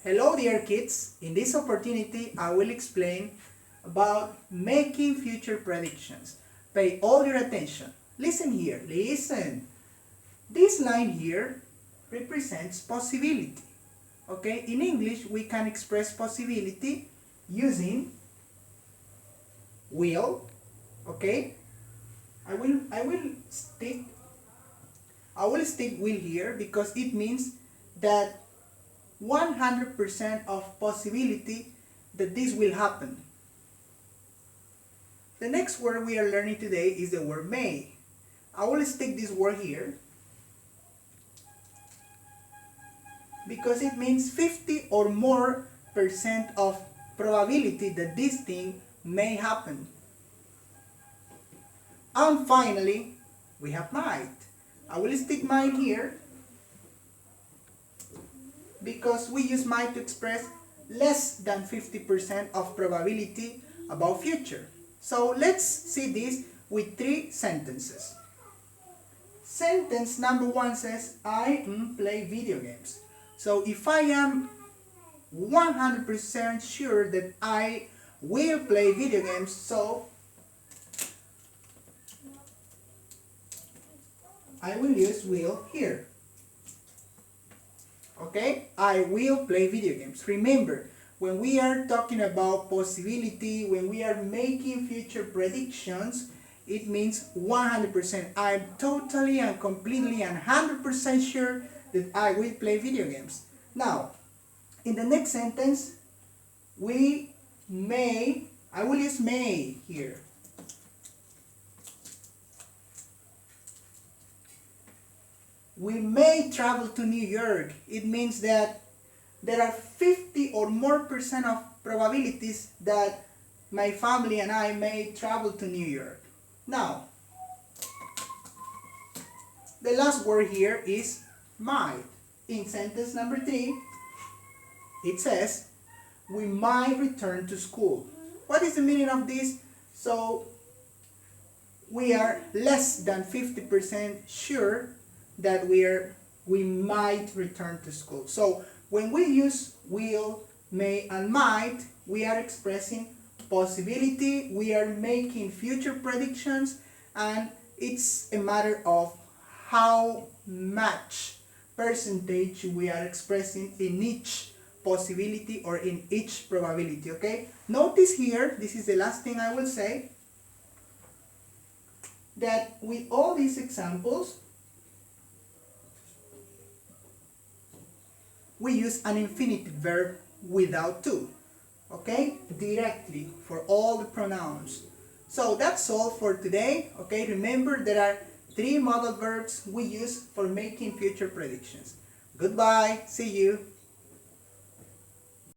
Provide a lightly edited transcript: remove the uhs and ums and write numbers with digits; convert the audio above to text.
Hello dear kids, in this opportunity I will explain about making future predictions. Pay all your attention. Listen here, listen. This line here represents possibility. Okay, in English we can express possibility using will. Okay, I will stick will here because it means that 100% of possibility that this will happen. The next word we are learning today is the word may. I will stick this word here because it means 50 or more percent of probability that this thing may happen. And finally, we have might. I will stick might here because we use might to express less than 50% of probability about future. So let's see this with three sentences. Sentence number one says, I play video games. So if I am 100% sure that I will play video games, so I will use will here. Okay, I will play video games. Remember, when we are talking about possibility, when we are making future predictions, it means 100%. I'm totally and completely and 100% sure that I will play video games. Now, in the next sentence, I will use may here. We may travel to New York. It means that there are 50 or more percent of probabilities that my family and I may travel to New York. Now, the last word here is might. In sentence number 3, it says, we might return to school. What is the meaning of this? So, we are less than 50% sure that we might return to school. So when we use will, may, and might, we are expressing possibility, we are making future predictions, and it's a matter of how much percentage we are expressing in each possibility or in each probability. Okay, notice here, this is the last thing I will say, that with all these examples we use an infinitive verb without to, okay, directly for all the pronouns. So that's all for today. Okay, remember there are 3 modal verbs we use for making future predictions. Goodbye, see you.